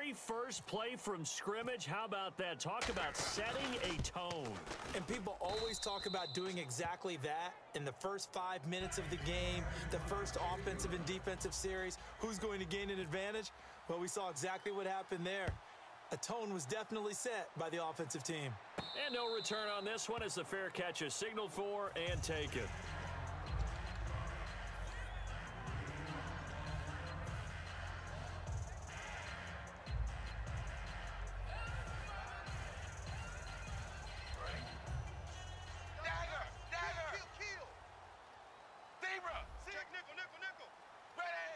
very first play from scrimmage. How about that? Talk about setting a tone. And people always talk about doing exactly that in the first 5 minutes of the game, the first offensive and defensive series. Who's going to gain an advantage? Well, we saw exactly what happened there. A tone was definitely set by the offensive team. And no return on this one as the fair catch is signaled for and taken.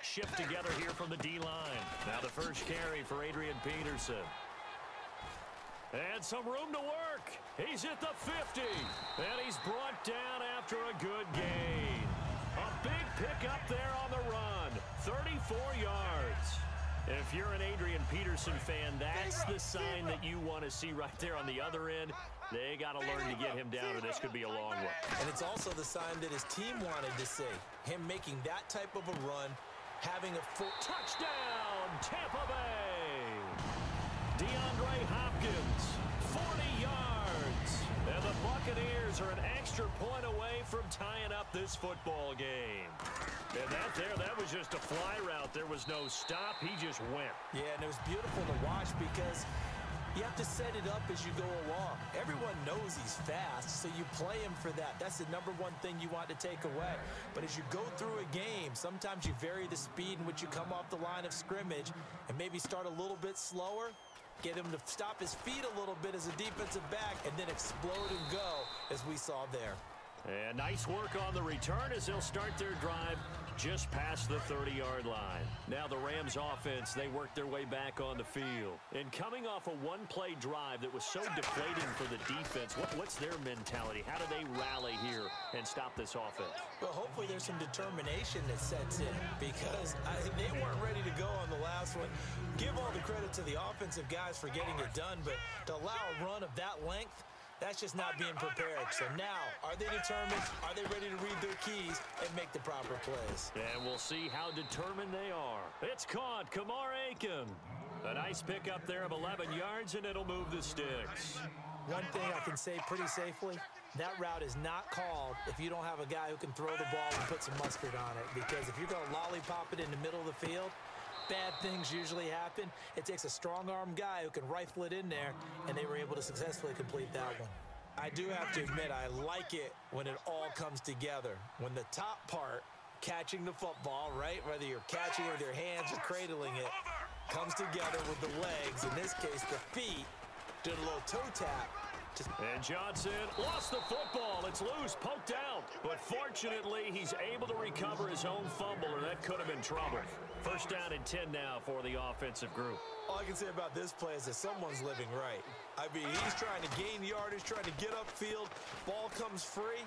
Shift together here from the D-line. Now the first carry for Adrian Peterson. And some room to work. He's at the 50. And he's brought down after a good gain. A big pickup there on the run. 34 yards. If you're an Adrian Peterson fan, that's the sign that you want to see right there on the other end. They got to learn to get him down, or this could be a long one. And it's also the sign that his team wanted to see. Him making that type of a run, having a full touchdown, Tampa Bay. DeAndre Hopkins, 40 yards. And the Buccaneers are an extra point away from tying up this football game. And that was just a fly route. There was no stop. He just went. Yeah, and it was beautiful to watch because you have to set it up as you go along. Everyone knows he's fast, so you play him for that. That's the number one thing you want to take away. But as you go through a game, sometimes you vary the speed in which you come off the line of scrimmage and maybe start a little bit slower, get him to stop his feet a little bit as a defensive back, and then explode and go as we saw there. And nice work on the return as they'll start their drive just past the 30-yard line. Now the Rams offense, they work their way back on the field. And coming off a one-play drive that was so deflating for the defense, what's their mentality? How do they rally here and stop this offense? Well, hopefully there's some determination that sets in because they weren't ready to go on the last one. Give all the credit to the offensive guys for getting it done, but to allow a run of that length, that's just not being prepared. So now, are they determined? Are they ready to read their keys and make the proper plays? And we'll see how determined they are. It's caught. Kamar Aiken. A nice pickup there of 11 yards, and it'll move the sticks. One thing I can say pretty safely, that route is not called if you don't have a guy who can throw the ball and put some mustard on it. Because if you're going to lollipop it in the middle of the field, bad things usually happen. It takes a strong-arm guy who can rifle it in there, and they were able to successfully complete that one. I do have to admit, I like it when it all comes together. When the top part, catching the football, right, whether you're catching with your hands or cradling it, comes together with the legs, in this case the feet, did a little toe tap. And Johnson lost the football. It's loose, poked out. But fortunately, he's able to recover his own fumble, or that could have been trouble. First down and 10 now for the offensive group. All I can say about this play is that someone's living right. I mean, he's trying to gain yardage, trying to get upfield. Ball comes free.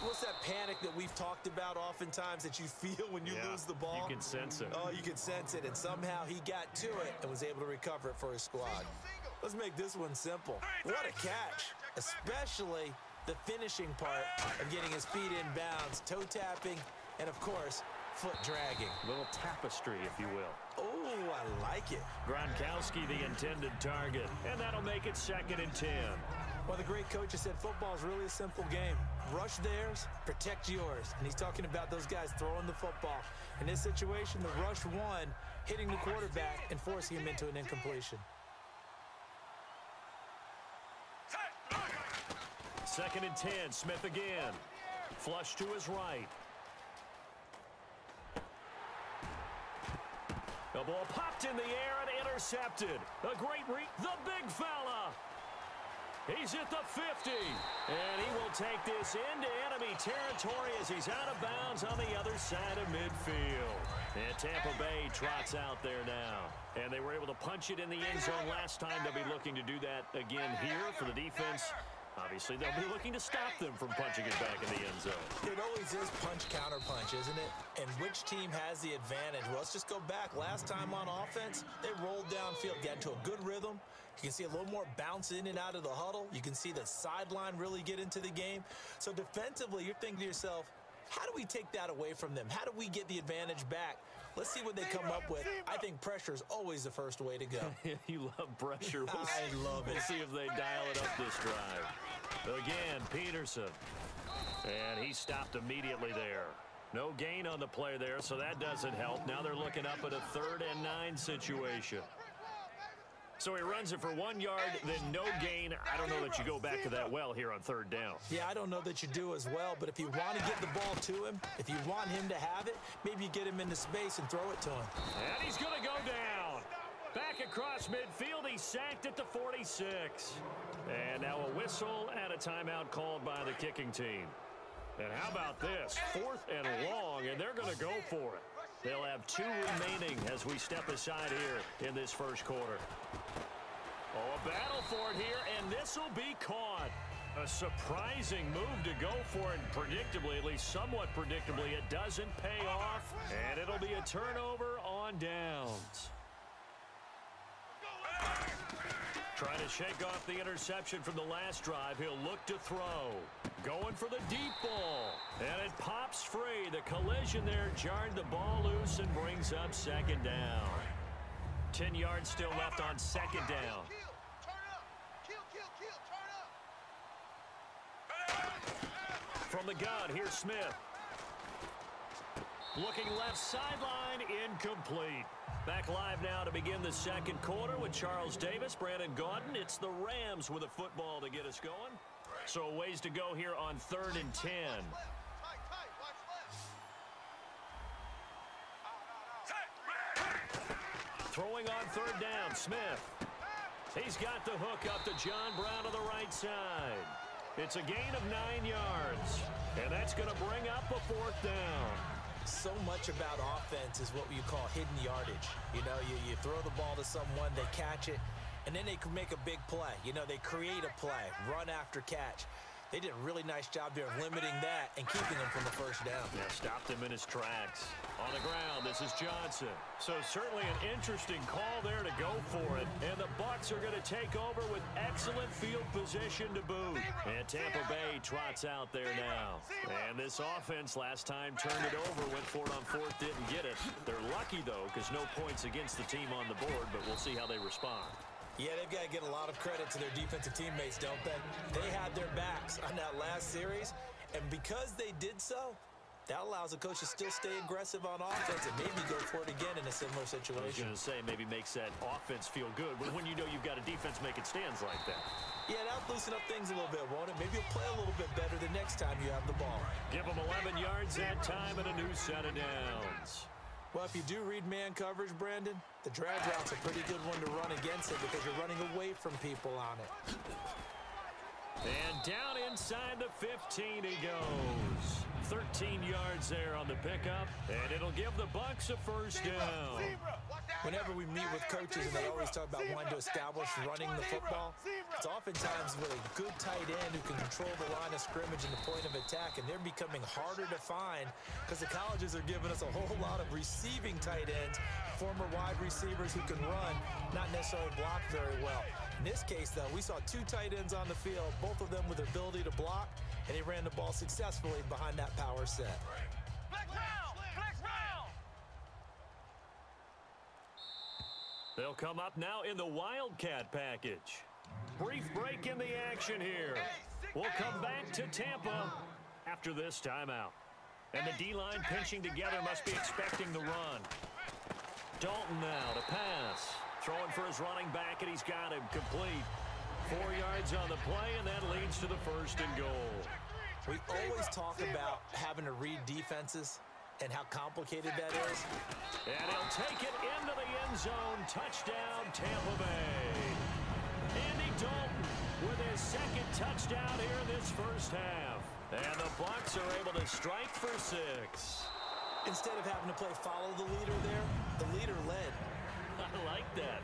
What's that panic that we've talked about oftentimes that you feel when you lose the ball? You can sense it. Oh, you can sense it. And somehow he got to it and was able to recover it for his squad. Let's make this one simple. What a catch, especially the finishing part of getting his feet in bounds, toe tapping, and, of course, foot dragging. A little tapestry, if you will. Oh, I like it. Gronkowski, the intended target, and that'll make it 2nd and 10. Well, the great coach has said football is really a simple game. Rush theirs, protect yours. And he's talking about those guys throwing the football. In this situation, the rush won, hitting the quarterback and forcing him into an incompletion. 2nd and 10, Smith again. Flush to his right. The ball popped in the air and intercepted. A great the big fella. He's at the 50, and he will take this into enemy territory as he's out of bounds on the other side of midfield. And Tampa Bay trots out there now. And they were able to punch it in the end zone last time. They'll be looking to do that again here for the defense. Obviously, they'll be looking to stop them from punching it back in the end zone. It always is punch-counter-punch, isn't it? And which team has the advantage? Well, let's just go back. Last time on offense, they rolled downfield, got into a good rhythm. You can see a little more bounce in and out of the huddle. You can see the sideline really get into the game. So defensively, you're thinking to yourself, how do we take that away from them? How do we get the advantage back? Let's see what they come up with. I think pressure is always the first way to go. You love pressure. I love it. We'll see if they dial it up this drive. Again, Peterson. And he stopped immediately there. No gain on the play there, so that doesn't help. Now they're looking up at a 3rd and 9 situation. So he runs it for 1 yard, then no gain. I don't know that you go back to that well here on 3rd down. Yeah, I don't know that you do as well, but if you want to get the ball to him, if you want him to have it, maybe you get him into space and throw it to him. And he's going to go down. Back across midfield, he's sacked at the 46. And now a whistle and a timeout called by the kicking team. And how about this? 4th and long, and they're going to go for it. They'll have 2 remaining as we step aside here in this first quarter. Oh, a battle for it here, and this will be caught. A surprising move to go for it, and predictably, at least somewhat predictably, it doesn't pay off, and it'll be a turnover on downs. Trying to shake off the interception from the last drive. He'll look to throw. Going for the deep ball. And it pops free. The collision there jarred the ball loose and brings up 2nd down. 10 yards still left on 2nd down. From the gun, here's Smith. Looking left sideline, incomplete. Back live now to begin the second quarter with Charles Davis, Brandon Gaudin. It's the Rams with a football to get us going. So a ways to go here on 3rd and 10. Throwing on 3rd down, Smith. He's got the hook up to John Brown to the right side. It's a gain of 9 yards. And that's going to bring up a 4th down. So much about offense is what you call hidden yardage. You know, you throw the ball to someone, they catch it, and then they can make a big play. You know, they create a play, run after catch. They did a really nice job there of limiting that and keeping him from the 1st down. Yeah, stopped him in his tracks. On the ground, this is Johnson. So certainly an interesting call there to go for it. And the Bucs are going to take over with excellent field position to boot. And Tampa Bay trots out there now. And this offense last time turned it over, went for it on 4th, didn't get it. They're lucky, though, because no points against the team on the board, but we'll see how they respond. Yeah, they've got to get a lot of credit to their defensive teammates, don't they? They had their backs on that last series, and because they did so, that allows the coach to still stay aggressive on offense and maybe go for it again in a similar situation. I was going to say, maybe makes that offense feel good, but when you know you've got a defense making stands like that. Yeah, that'll loosen up things a little bit, won't it? Maybe you'll play a little bit better the next time you have the ball. Give them 11 yards that time and a new set of downs. Well, if you do read man coverage, Brandon, the drag route's a pretty good one to run against it because you're running away from people on it. And down inside the 15 he goes. 13 yards there on the pickup, and it'll give the Bucs a 1st down. Whenever we meet with coaches, and they always talk about wanting to establish running the football, it's oftentimes with a good tight end who can control the line of scrimmage and the point of attack, and they're becoming harder to find because the colleges are giving us a whole lot of receiving tight ends, former wide receivers who can run, not necessarily block very well. In this case, though, we saw 2 tight ends on the field, both of them with the ability to block, and he ran the ball successfully behind that power set. They'll come up now in the Wildcat package. Brief break in the action here. We'll come back to Tampa after this timeout. And the D-line pinching together must be expecting the run. Dalton now to pass. Throwing for his running back, and he's got him complete. 4 yards on the play, and that leads to the 1st and goal. We always talk about having to read defenses and how complicated that is. And he'll take it into the end zone. Touchdown, Tampa Bay. Andy Dalton with his 2nd touchdown here in this 1st half. And the Bucs are able to strike for 6. Instead of having to play follow the leader there, the leader led. I like that.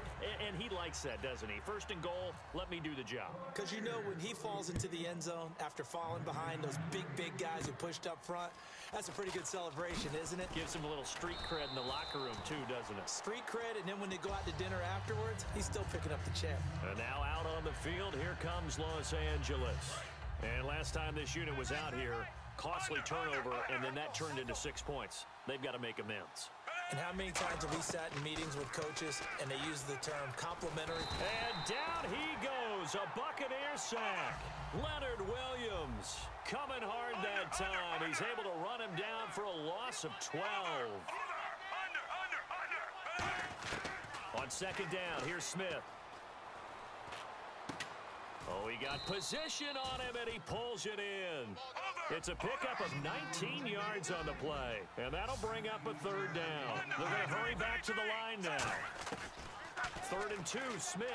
And he likes that, doesn't he? 1st and goal, let me do the job. Because you know when he falls into the end zone after falling behind those big guys who pushed up front, that's a pretty good celebration, isn't it? Gives him a little street cred in the locker room, too, doesn't it? Street cred, and then when they go out to dinner afterwards, he's still picking up the check. And now out on the field, here comes Los Angeles. And last time this unit was out here, costly turnover, and then that turned into 6 points. They've got to make amends. And how many times have we sat in meetings with coaches and they use the term complimentary? And down he goes, a Buccaneer sack. Leonard Williams coming hard that time. He's able to run him down for a loss of 12. On second down, here's Smith. Oh, he got position on him, and he pulls it in. It's a pickup of 19 yards on the play, and that'll bring up a third down. They're going to hurry back to the line now. 3rd and 2, Smith.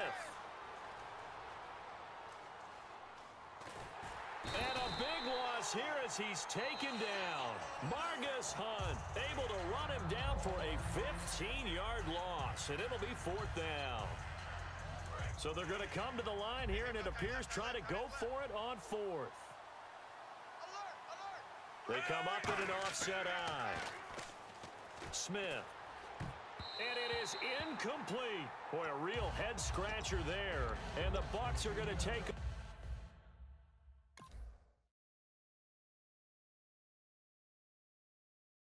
And a big loss here as he's taken down. Margus Hunt able to run him down for a 15-yard loss, and it'll be 4th down. So they're going to come to the line here, and it appears try to go for it on 4th. They come up with an offset eye. Smith. And it is incomplete. Boy, a real head-scratcher there. And the Bucs are going to take